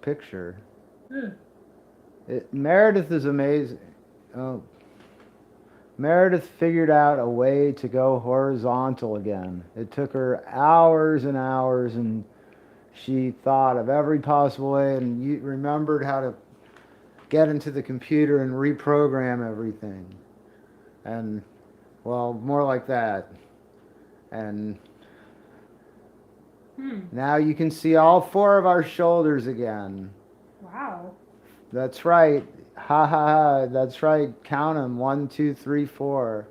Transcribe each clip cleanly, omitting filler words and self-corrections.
picture. Hmm. Meredith is amazing. Oh, Meredith figured out a way to go horizontal again. It took her hours and hours, and she thought of every possible way, and you remembered how to get into the computer and reprogram everything. And, well, more like that. And Hmm. now you can see all four of our shoulders again. Wow. That's right. Ha ha ha. That's right. Count them. 1, 2, 3, 4.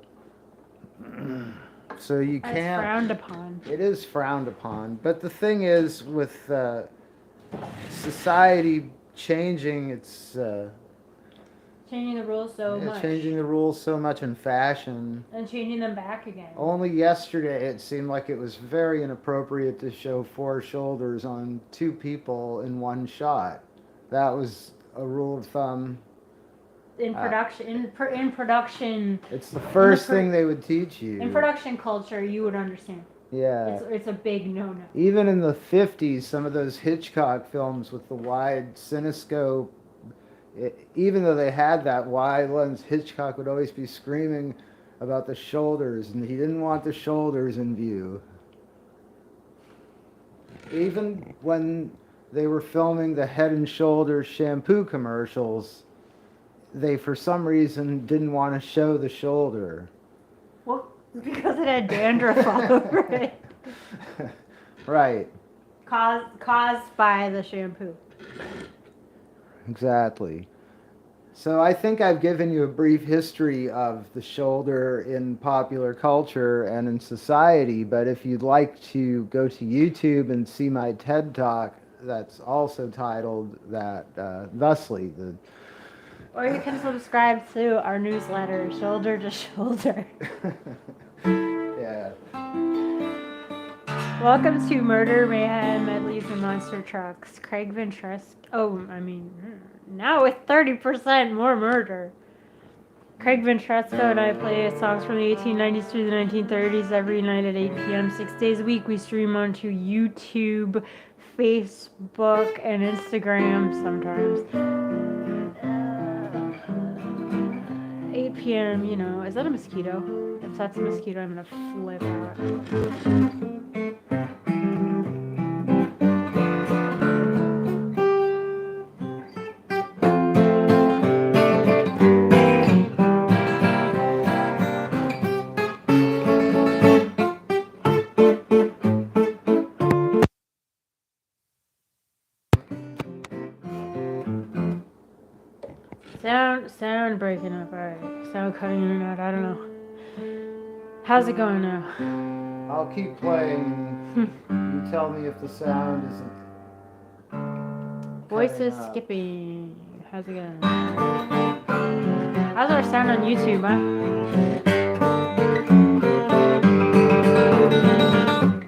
So you That's can't. frowned upon. It is frowned upon. But the thing is, with society changing, Changing the rules so it's much. changing the rules so much in fashion. And changing them back again. Only yesterday it seemed like it was very inappropriate to show four shoulders on two people in one shot. That was a rule of thumb. In production, in production, It's the first thing they would teach you. in production culture, you would understand. Yeah. It's a big no-no. Even in the 50s, some of those Hitchcock films with the wide cinescope, even though they had that wide lens, Hitchcock would always be screaming about the shoulders, and he didn't want the shoulders in view. Even when they were filming the Head and Shoulders shampoo commercials, they for some reason didn't want to show the shoulder. Well, because it had dandruff all over it. Right. Caused by the shampoo. Exactly. So I think I've given you a brief history of the shoulder in popular culture and in society, but if you'd like to go to YouTube and see my TED Talk, that's also titled that thusly. Or you can subscribe to our newsletter, Shoulder to Shoulder. Yeah. Welcome to Murder, Mayhem, Medleys, and Monster Trucks. Craig Ventresca. Now with 30% more murder. Craig Ventresca and I play songs from the 1890s through the 1930s every night at 8 p.m. 6 days a week. We stream onto YouTube, Facebook, and Instagram sometimes. 8 p.m., is that a mosquito? If that's a mosquito, I'm gonna flip out. Sound breaking up. Alright. Sound cutting in and out. I don't know. How's it going now? I'll keep playing. You tell me if the sound isn't. Voices skipping. How's it going? How's our sound on YouTube, huh?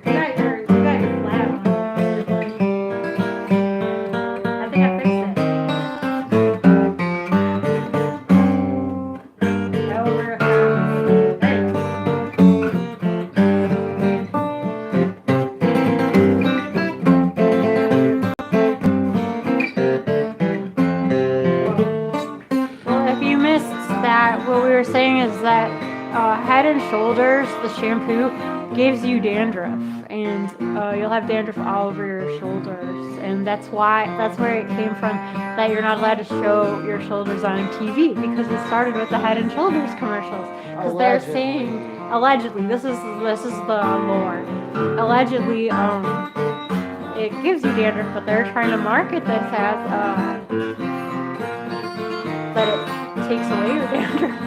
You got your flat on. I think I fixed it. What we were saying is that Head and Shoulders, the shampoo, gives you dandruff, and you'll have dandruff all over your shoulders, and that's where it came from, that you're not allowed to show your shoulders on TV, because it started with the Head and Shoulders commercials, because they're saying, allegedly, this is the lore, allegedly, it gives you dandruff, but they're trying to market this as that it takes away your dandruff.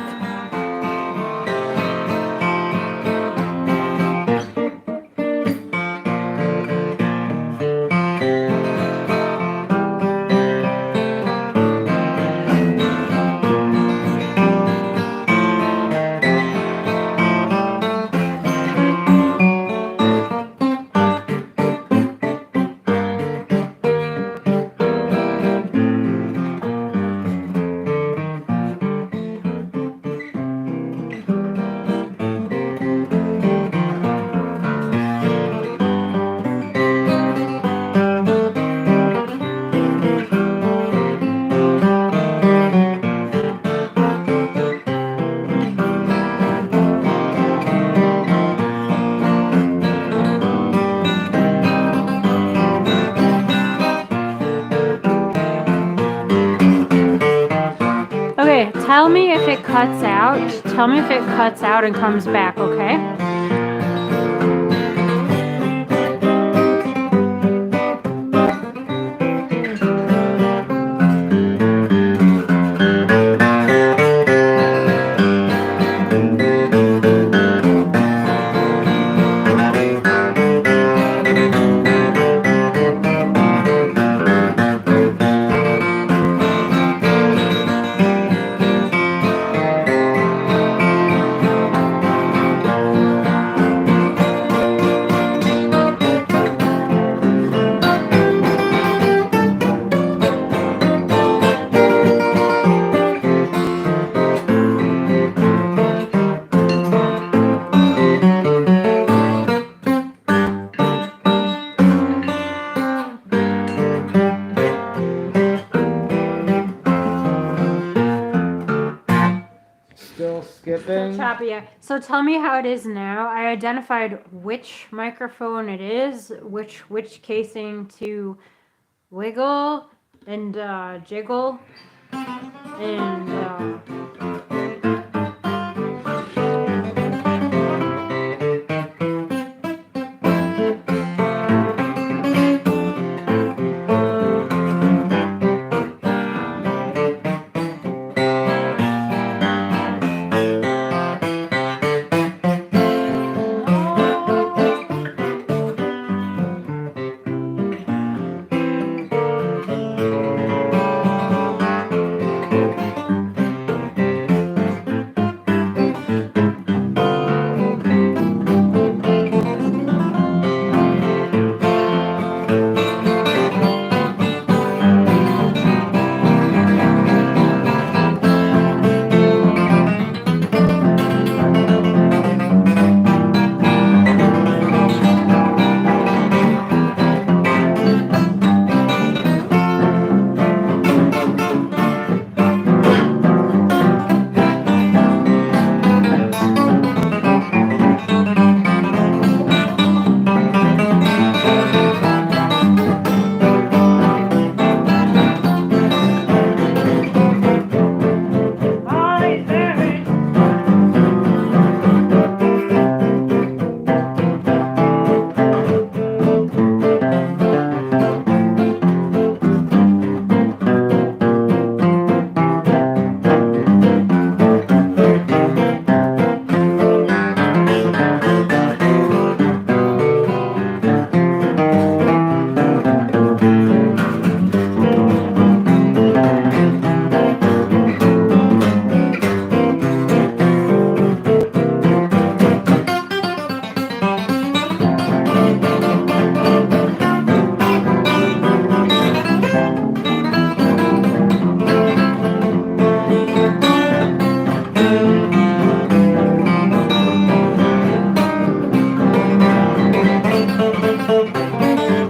tell me if it cuts out. Tell me if it cuts out and comes back, okay? Still skipping. Choppy, yeah. So tell me how it is now. I identified which microphone it is, which casing to wiggle and jiggle, and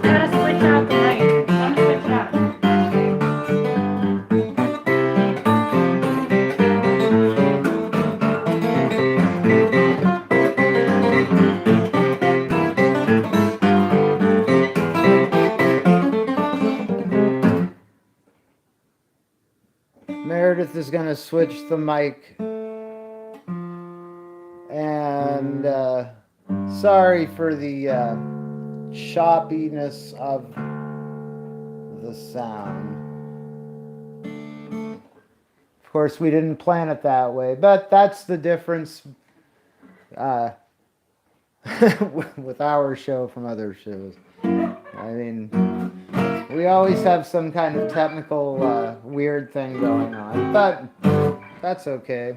gotta switch out the mic. Gotta switch out. Meredith is going to switch the mic. And sorry for the choppiness of the sound. Of course, we didn't plan it that way, but that's the difference with our show from other shows. I mean, we always have some kind of technical weird thing going on, but that's okay.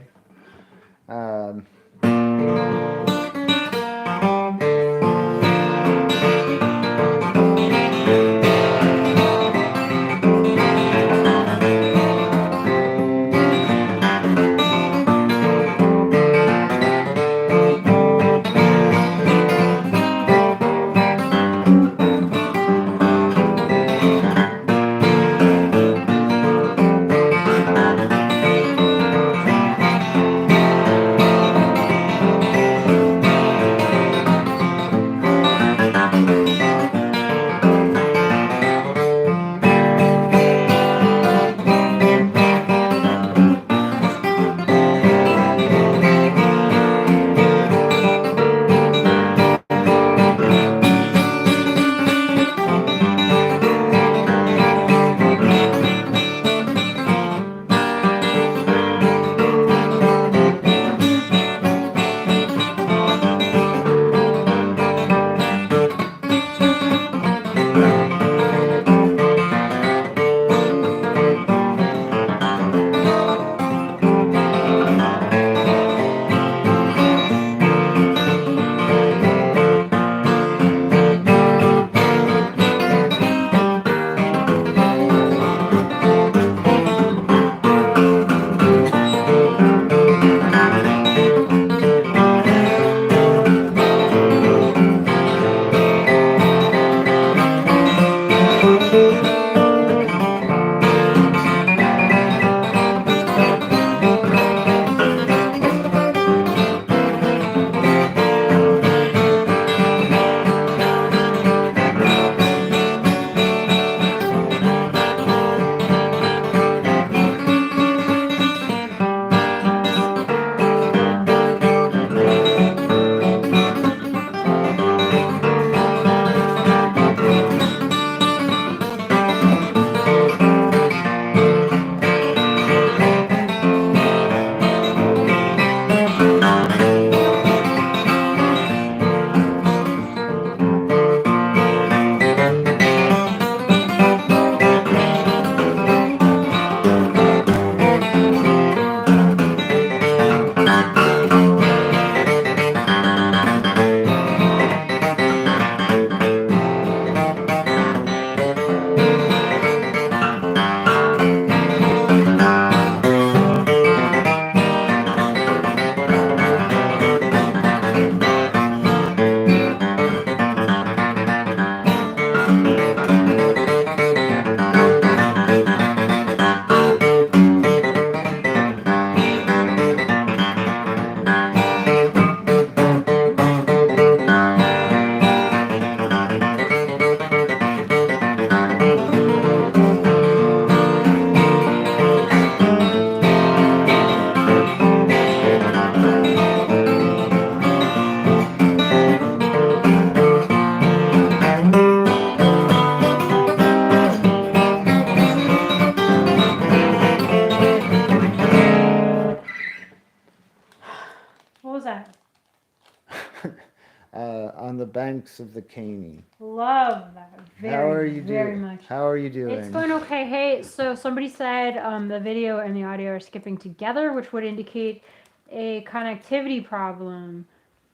on the banks of the Caney. Love that very much. How are you doing? It's going okay. Hey, so somebody said the video and the audio are skipping together, which would indicate a connectivity problem.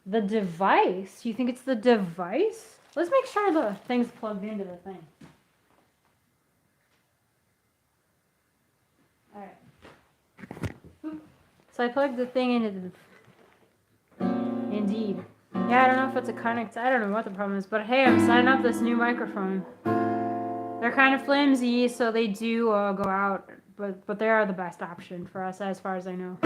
The device? You think it's the device? Let's make sure the thing's plugged into the thing. Alright. So I plugged the thing into the... Indeed. Yeah, I don't know if it's a connect. I don't know what the problem is, but hey, I'm setting up this new microphone. They're kind of flimsy, so they do go out, but they are the best option for us as far as I know.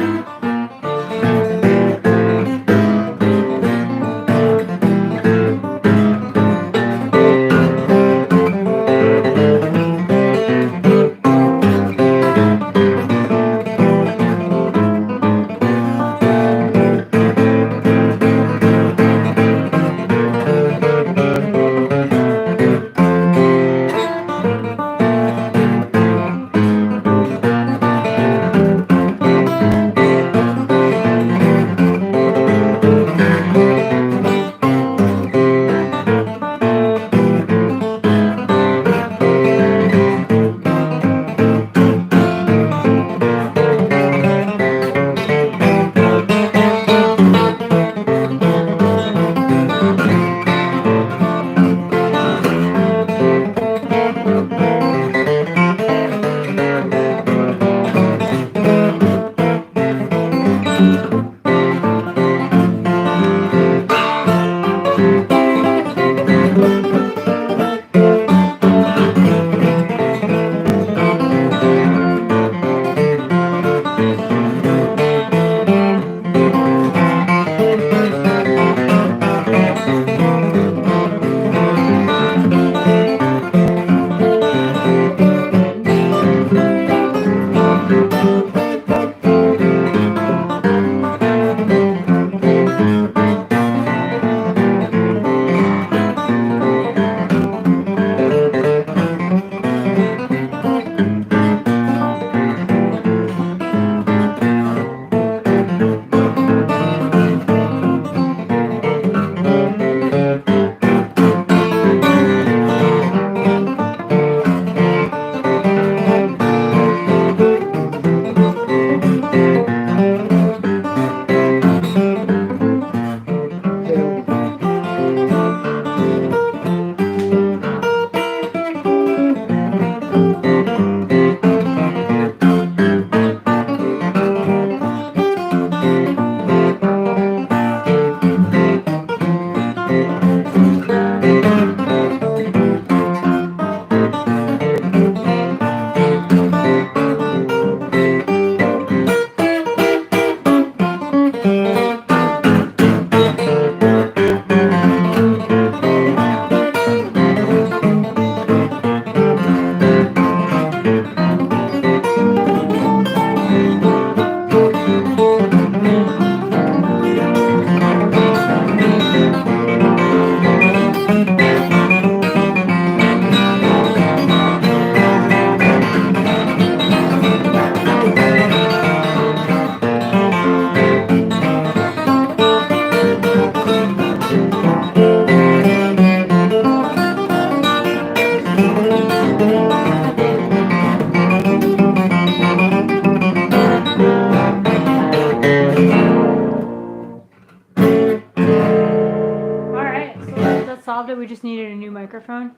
Solved it. We just needed a new microphone.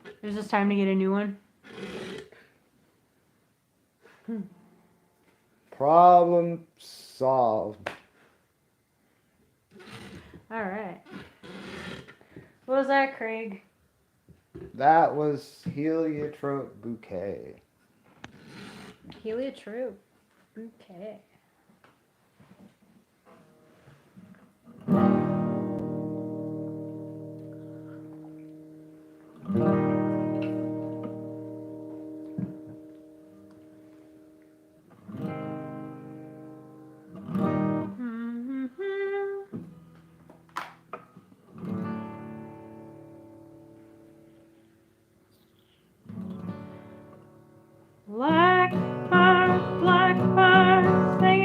It was just time to get a new one. Problem solved. All right. What was that, Craig? That was heliotrope bouquet. Heliotrope bouquet. Black bar, sing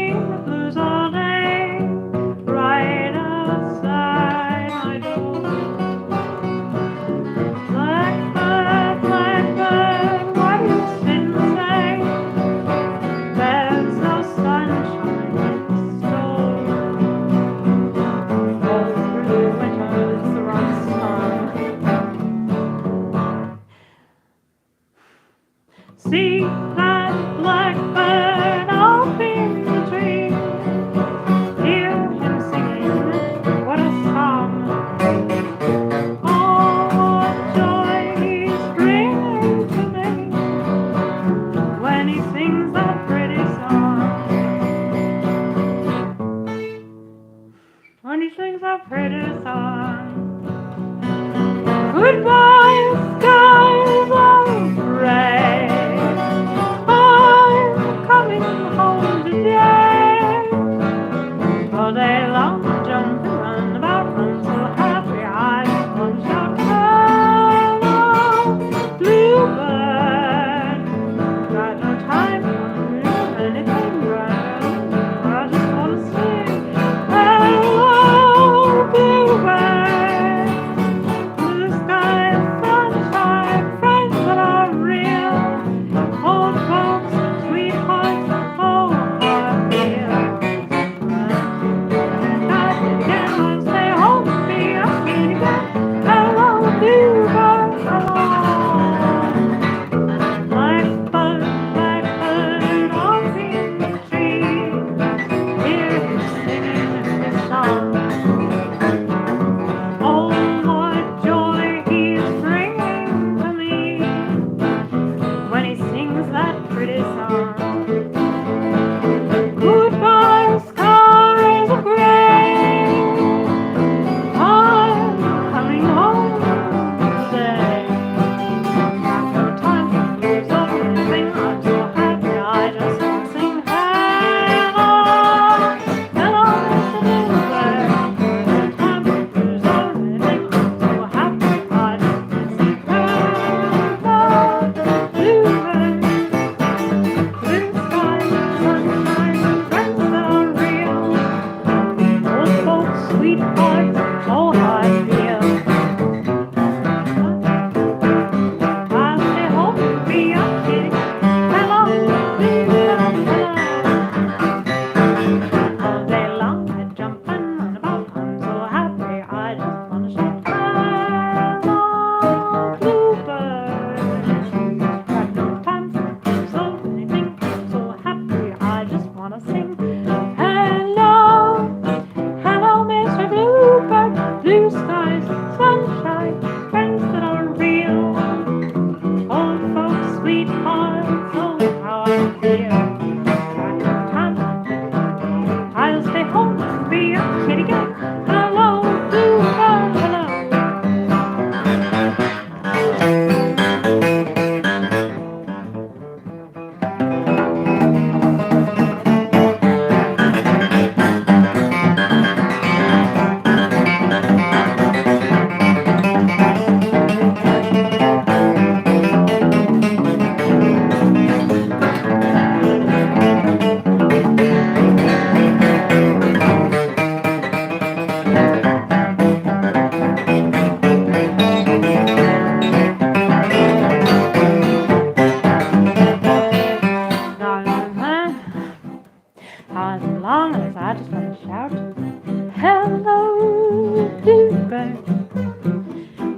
that blackbird up in the tree. Hear him singing, what a song. Oh, what joy he's bringing to me when he sings that pretty song. When he sings that pretty song. Goodbye, skies of gray. I'm coming home today. All day long I jump and run about, I'm so happy I just want to shout hello, bluebird. Got no time for anything right. I just want to sing hello, bluebird. Blue sky, sunshine, friends that are real. Old folks, sweethearts, oh, how I feel. I'll stay home and be a kitty cat. Hello, bluebird, hello. Blackbird, up in the tree. Hear him singing his song. Oh, what joy he's bringing to me when he sings that pretty song. Goodbye, skies of gray. I'm coming home today. Got no time to lose or anything. I'm so happy I just want to sing hello, hello, Mr. Bluebird. Time to lose or anything. I'm so happy I just want to sing hello, bluebird. Blue skies, sunshine, friends that are real. Old folks, sweethearts, oh how I feel. I'll stay home and be a kitty. Hello, bluebird, hello. All day long I jump and run about, I'm so happy I just wanna shout hello, bluebird. Got no time for so anything, I'm so happy I just wanna sing hello, hello, Mr. Bluebird. Blue skies, sunshine, friends that are real. Old folks, sweethearts, oh how I feel. Got no time, I'll stay home and be a kitty cat. Hello, bluebird, hello. As long as I just want to shout hello, bluebird.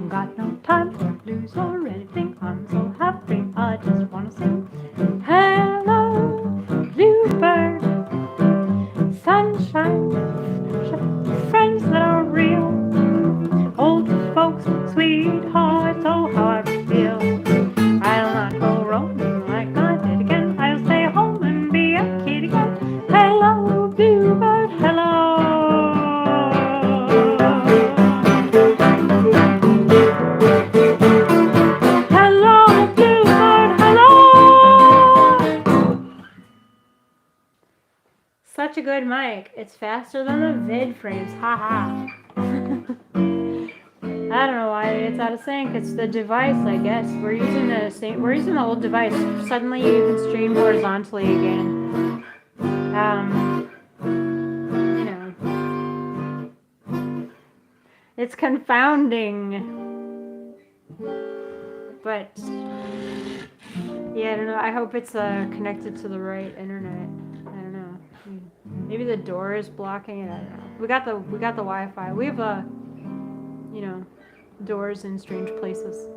Got no time to lose or anything. I'm so happy I just want to sing hello, bluebird. Sunshine, friends that are real. Old folks, sweethearts, oh how I feel. I'll not go roaming like I did again. I'll stay home and be a kitty cat. Hello, bluebird, hello. Hello, bluebird, hello. Such a good mic. It's faster than the vid frames. Haha. I don't know why it's out of sync. It's the device, I guess. We're using the old device. Suddenly you can stream horizontally again. You know. It's confounding. But yeah, I don't know. I hope it's connected to the right internet. I don't know. Maybe the door is blocking it. I don't know. We got the Wi-Fi. We have doors in strange places.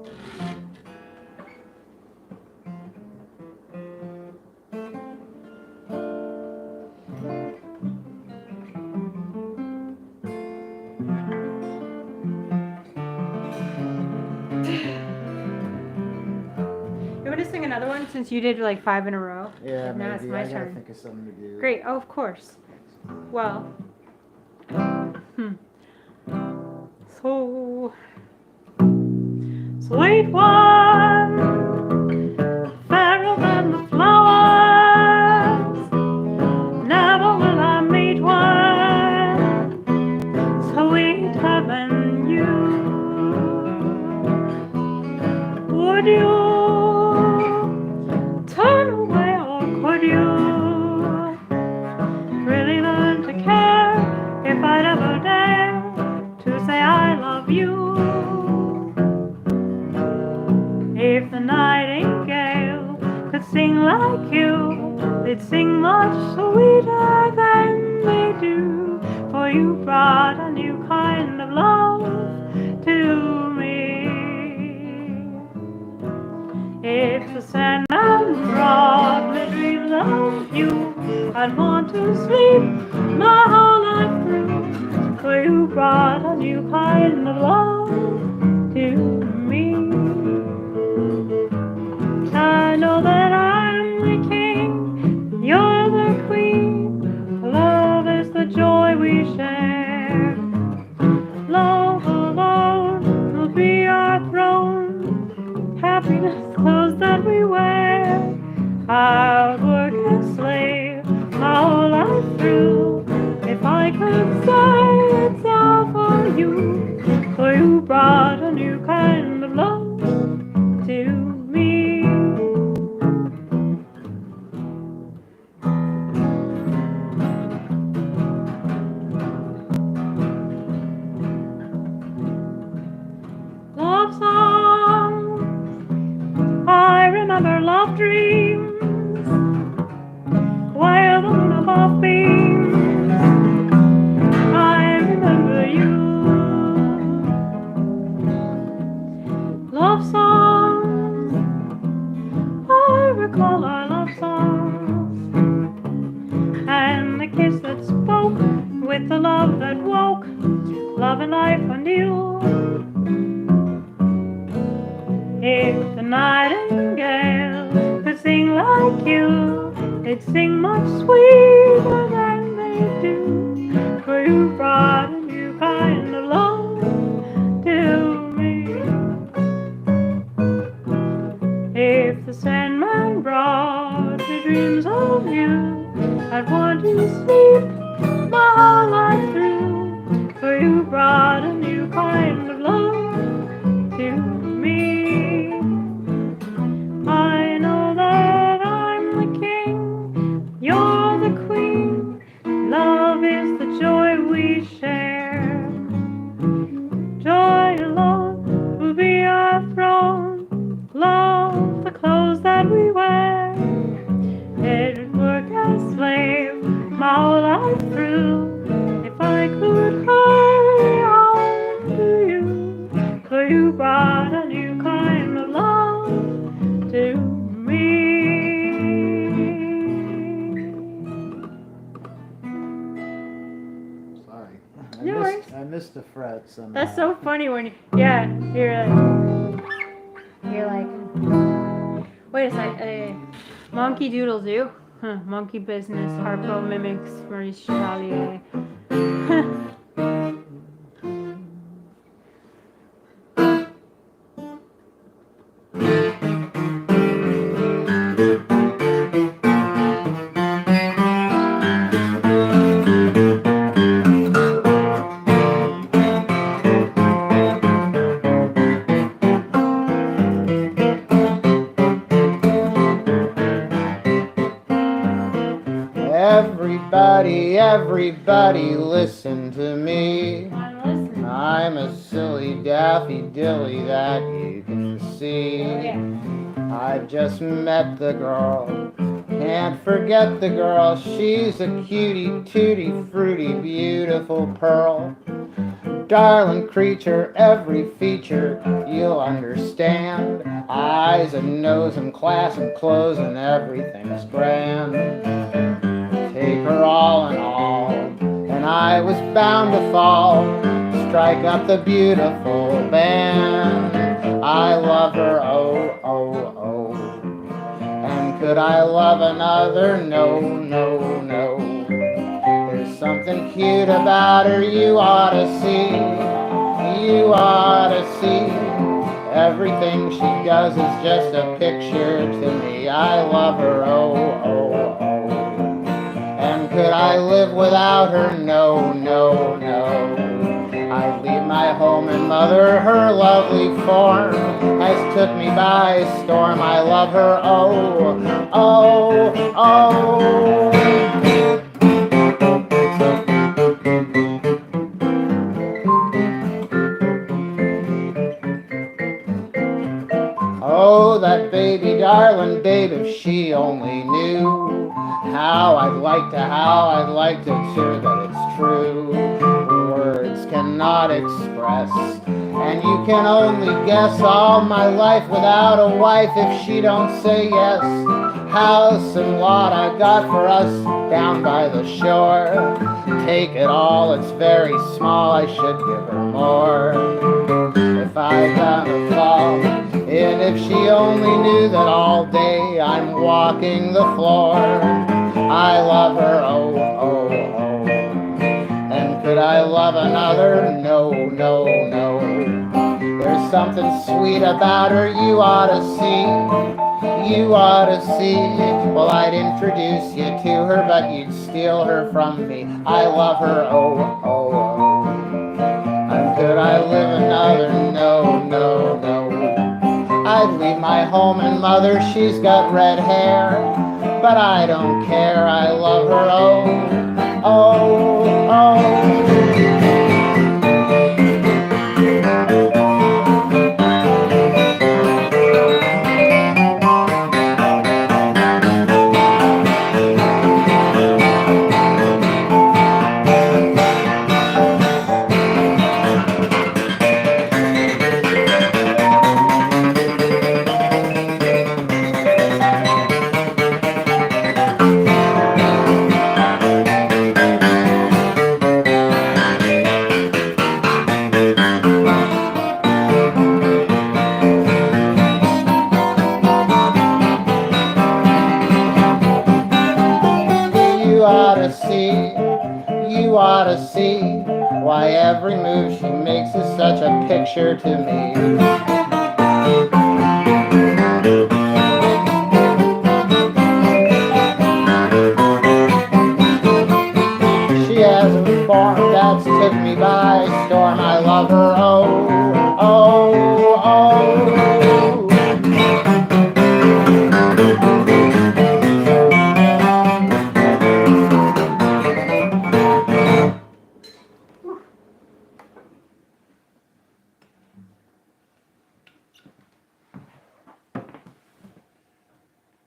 since you did like 5 in a row? Yeah, Now it's maybe. my I gotta turn. think of something to do. Great. Oh, of course. Well. So, sweet one, fairer than the flowers. Never will I meet one sweeter than you. Would you turn away, or could you really learn to care if I'd ever dare to say I love you? If the nightingale could sing like you, they'd sing much sweeter than they do. For you brought a new kind of love to me. If the Sandman brought me dreams of you, I'd want to sleep my whole life through. For you brought a new kind of love to me. I know that I'm the king, you're the queen. Love is the joy we share. Love alone will be our throne. Happiness, clothes that we wear. I'll work as slave my whole life through. If I could say it's all for you brought a new kind of love to me. Love songs, I remember love dreams, where the moon above beams. I remember you. Love songs, I recall our love songs, and the kiss that spoke with the love that woke love and life anew. If the nightingale could sing like you, they'd sing much sweeter than they do. For you brought a new kind of love to me. If the Sandman brought me dreams of you, I'd want to sleep my whole life through. For you brought a new kind of love to me. I know that I'm the king, you're the queen. Love is the joy we share. Joy alone will be our throne. Love the clothes that we wear. It'd work as slave my whole life through. If I could hurry on to you, for you brought a new kind of love to me. Sorry. No worries. I missed the fret somehow. That's so funny when you're like, wait a sec, monkey doodle do, monkey business, Harpo mimics Maurice Chevalier. Everybody listen to me. I'm a silly daffy dilly that you can see. I've just met the girl, can't forget the girl. She's a cutie, tootie, fruity, beautiful pearl. Darling creature, every feature you'll understand. Eyes and nose and class and clothes and everything's grand. Take her all in all, and I was bound to fall. Strike up the beautiful band. I love her, oh, oh, oh. could I love another? No, no, no. There's something cute about her, you ought to see. You ought to see. Everything she does is just a picture to me. I love her, oh, oh, oh. And could I live without her? No, no, no. I'd leave my home and mother, her lovely form has took me by storm. I love her, oh, oh, oh. Oh, that baby darling babe, if she only knew how I'd like to hear that it's true. Words cannot express, and you can only guess all my life without a wife if she don't say yes. House and lot I got for us down by the shore. Take it all, it's very small, I should give her more. If I ever fall, and if she only knew that all day I'm walking the floor. I love her, oh, oh, oh. And could I love another? No, no, no. There's something sweet about her, you ought to see. You ought to see. Well, I'd introduce you to her, but you'd steal her from me. I love her, oh, oh, oh. And could I live another? No, no, no. I'd leave my home and mother, she's got red hair, but I don't care, I love her, oh, oh, oh. You ought to see why every move she makes is such a picture to me. She has a form that's took me by storm. I love her, oh, oh, oh.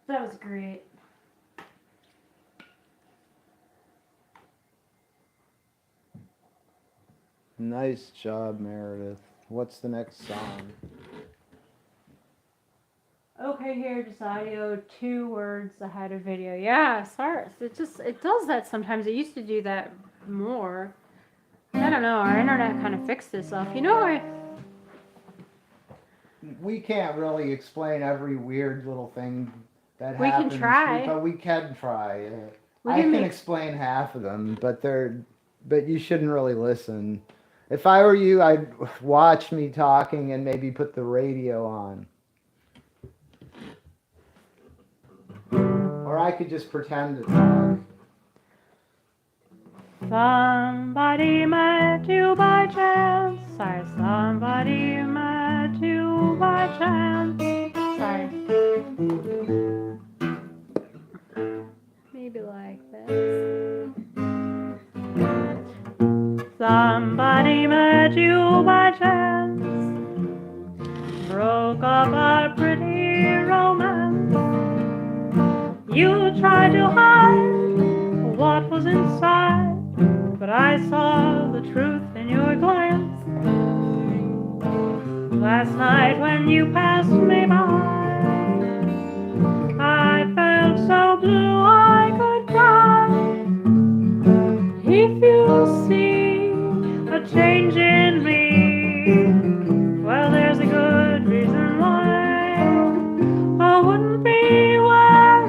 That was great. Nice job, Meredith. What's the next song? Okay, here, just audio, 2 words ahead of video. Yeah, sorry. It does that sometimes. It used to do that more. I don't know. Our internet kind of fixed itself. You know, We can't really explain every weird little thing that We can happens. try. But we can try. We I can can make- explain half of them, but you shouldn't really listen. If I were you, I'd watch me talking and maybe put the radio on. Or I could just pretend to talk. Somebody met you by chance. Sorry, somebody met you by chance. Sorry. Maybe like this. Somebody met you by chance. Broke up a pretty romance. You tried to hide what was inside, but I saw the truth in your glance. Last night when you passed me by, I felt so blue I could cry. If you see a change in me, well, there's a good reason why I wouldn't be where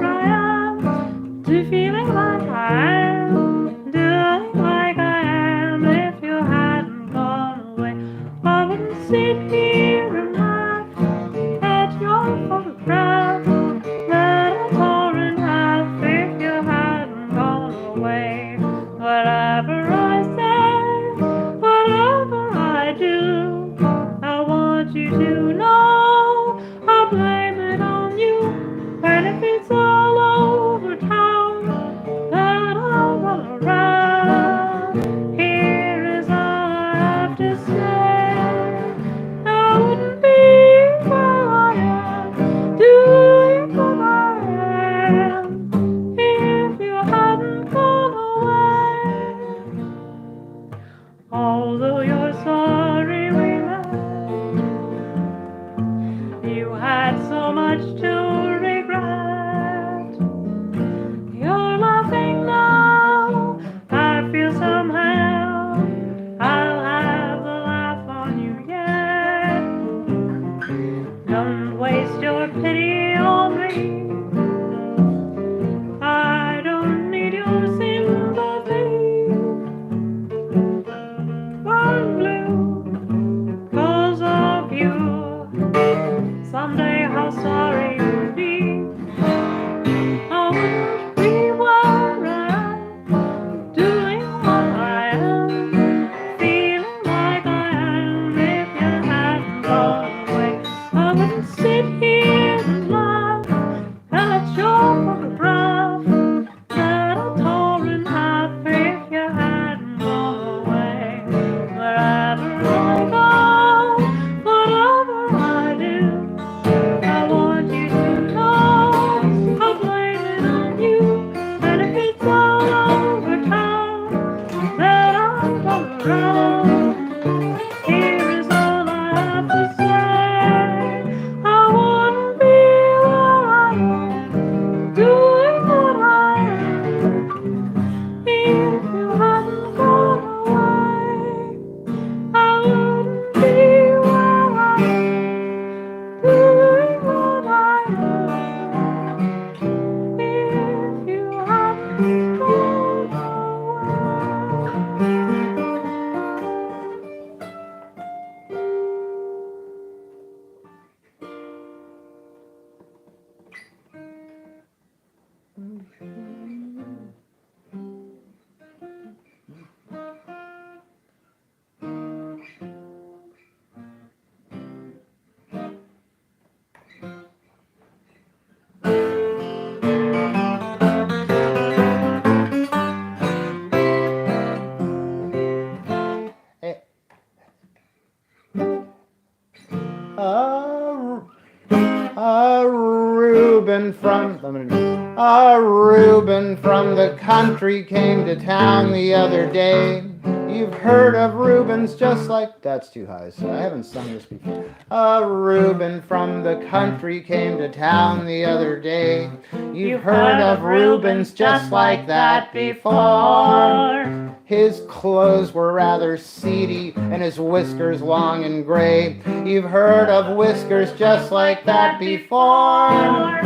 A Reuben from the country came to town the other day. You've heard of Reubens just like... That's too high, so I haven't sung this before. A Reuben from the country came to town the other day. You've heard of Reubens just like that before. His clothes were rather seedy and his whiskers long and gray. You've heard of whiskers just like that before.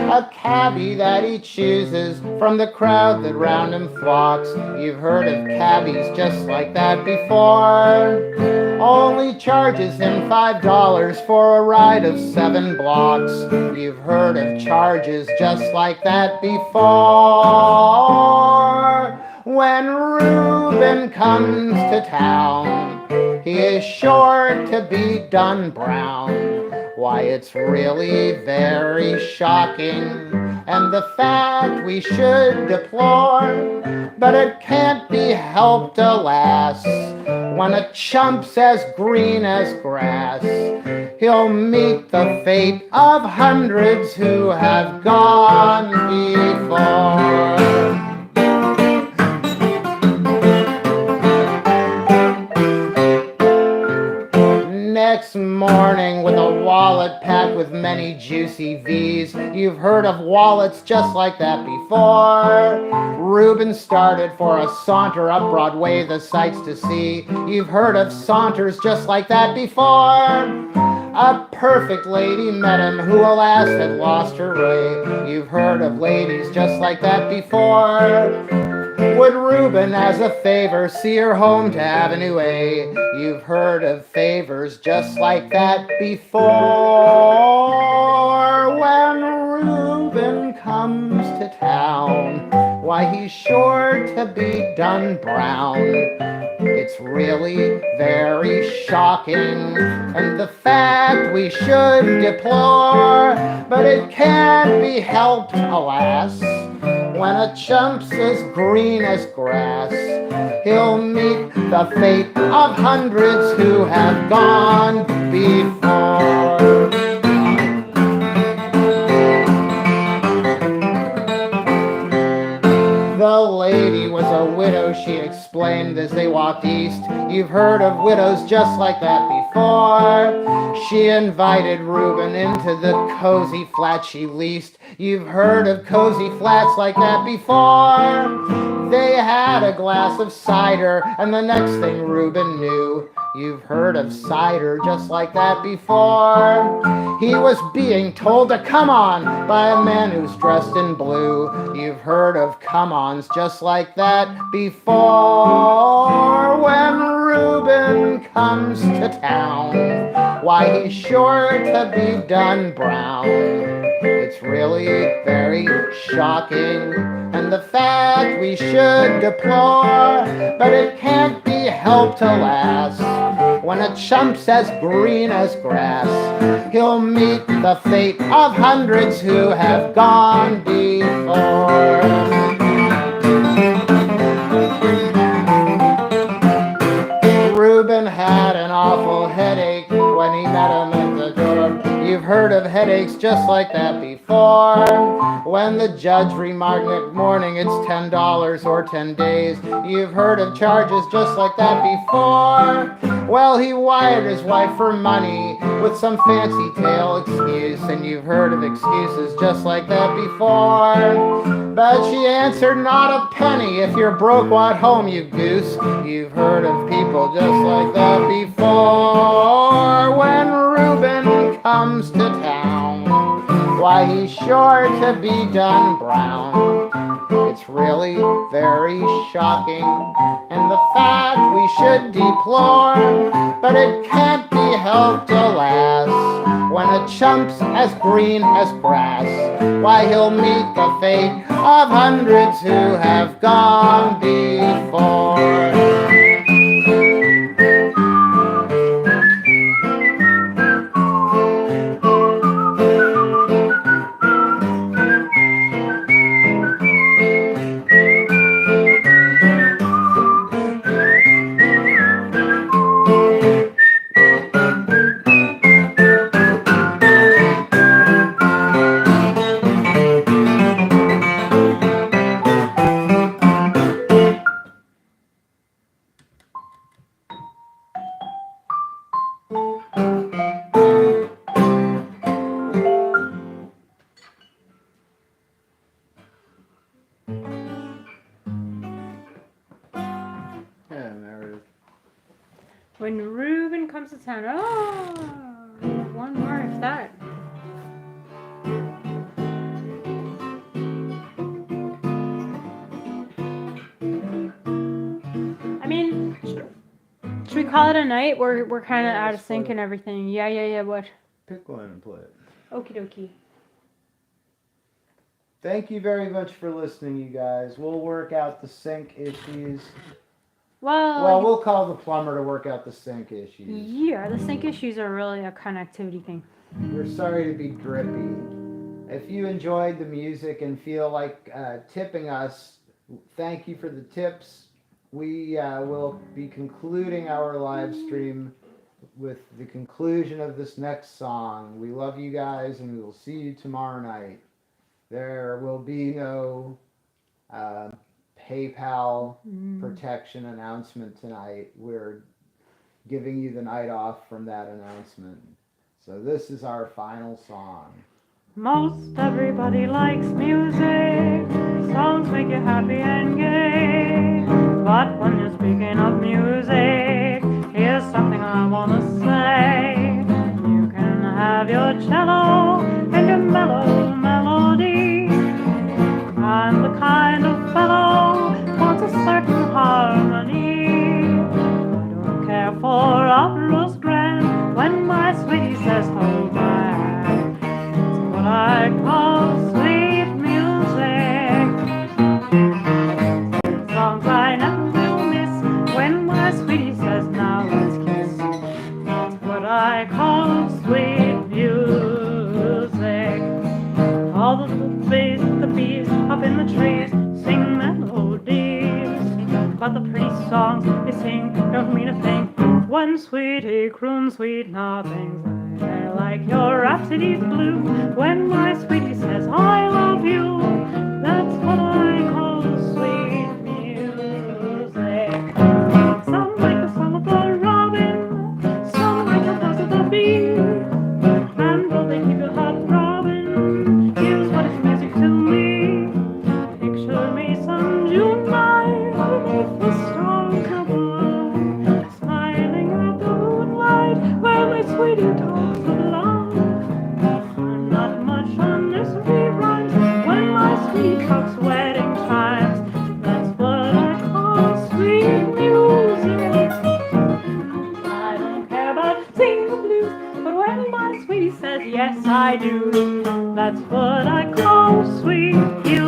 A cabbie that he chooses from the crowd that round him flocks. You've heard of cabbies just like that before. Only charges him $5 for a ride of 7 blocks. You've heard of charges just like that before. When Reuben comes to town, he is sure to be done brown. Why, it's really very shocking, and the fact we should deplore, but it can't be helped, alas. When a chump's as green as grass, he'll meet the fate of hundreds who have gone before. Next morning, with a wallet packed with many juicy V's, you've heard of wallets just like that before. Reuben started for a saunter up Broadway, the sights to see. You've heard of saunters just like that before. A perfect lady met him who, alas, had lost her way. You've heard of ladies just like that before. Would Reuben, as a favor, see her home to Avenue A? You've heard of favors just like that before. When Reuben comes to town, why, he's sure to be done brown. It's really very shocking, and the fact we should deplore, but it can't be helped, alas. When a chump's as green as grass, he'll meet the fate of hundreds who have gone before. The lady was a widow, she explained as they walked east. You've heard of widows just like that before. She invited Reuben into the cozy flat she leased. You've heard of cozy flats like that before. They had a glass of cider, and the next thing Reuben knew, you've heard of cider just like that before. He was being told to come on by a man who's dressed in blue. You've heard of come-ons just like that before. When Reuben comes to town, why, he's sure to be done brown. It's really very shocking, and the fact we should deplore, but it can't be helped, alas. When a chump's as green as grass, he'll meet the fate of hundreds who have gone before. Reuben had an awful headache when he met him at the door. You've heard of headaches just like that before. When the judge remarked next morning it's $10 or 10 days. You've heard of charges just like that before. Well, he wired his wife for money with some fancy tale excuse, and you've heard of excuses just like that before. But she answered, not a penny, if you're broke, what home, you goose. You've heard of people just like that before. When Reuben comes to town, why, he's sure to be done brown. It's really very shocking, and the fact we should deplore, but it can't be helped, alas. when a chump's as green as grass, why, he'll meet the fate of hundreds who have gone before. Yeah, Meredith. When Reuben comes to town. Oh, one more if that. I mean, should we call it a night? We're kind of Yeah, out of let's sync play and everything. Yeah. What? Pick one and play it. Okie dokie. Thank you very much for listening, you guys. We'll work out the sync issues. Well, we'll call the plumber to work out the sync issues. Yeah, the sync issues are really a connectivity thing. We're sorry to be drippy. If you enjoyed the music and feel like tipping us, thank you for the tips. We will be concluding our live stream with the conclusion of this next song. We love you guys, and we will see you tomorrow night. There will be no PayPal protection announcement tonight. We're giving you the night off from that announcement. So this is our final song. Most everybody likes music. Songs make you happy and gay. But when you're speaking of music, here's something I wanna say. You can have your cello and your mellow melody. I'm the kind of fellow who wants a certain harmony. I don't care for operas grand when my sweetie says hold my hand. It's what I call sweet music. Songs I never will miss when my sweetie says now let's kiss. It's what I call sweet music. All the little bees up in the trees sing melodies, but the pretty songs they sing don't mean a thing when sweetie croons sweet nothings. I like your rhapsodies blue when my sweetie says I love you. That's what I call sweet music. Some like the song of the robin, some like the buzz of the bee, and though they keep your heart throbbing, here's what is music to me. Picture me some June night beneath the stars above, smiling at the moonlight where my sweetie talks of love. I'm not much on nursery rhymes when my sweetie talks wedding chimes. That's what I call sweet music. I don't care about singing the blues, but when my sweetie says yes I do, that's what I call sweet music.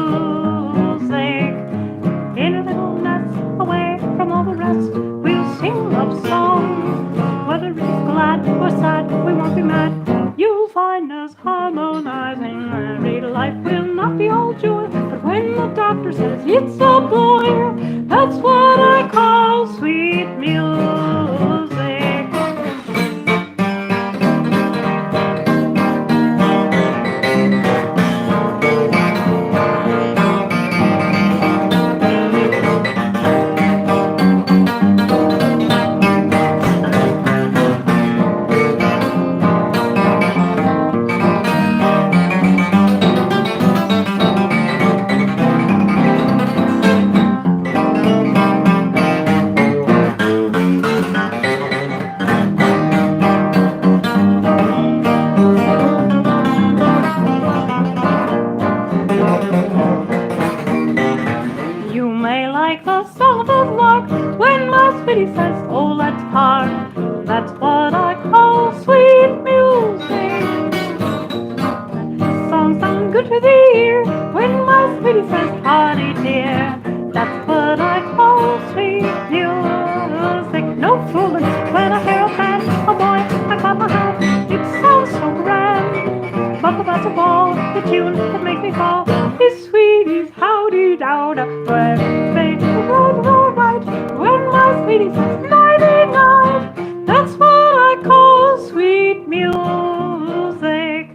In a little nest, away from all the rest, we'll sing love songs. Whether it's glad or sad, we won't be mad. You'll find us harmonizing. Married life will not be all joy, but when the doctor says it's a boy, that's what I call sweet music. You may like the sound of lark when my sweetie says, oh, let's part. That's what I call sweet music. party, dear. That's what I call sweet music. No fooling when I hear a band. Oh boy, I clap my hands. It sounds so grand. But that's a ball, the tune that makes me fall. These sweeties, howdy down. When they roll right. When my sweetie says nighty night. That's what I call sweet music.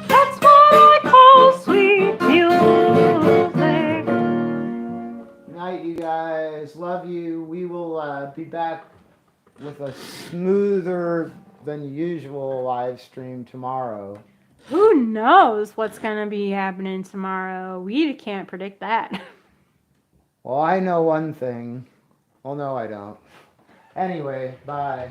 That's what I call sweet music. Night, you guys. Love you. We will be back with a smoother than usual live stream tomorrow. Who knows what's going to be happening tomorrow? We can't predict that. Well, I know one thing. Well, no, I don't. Anyway, bye.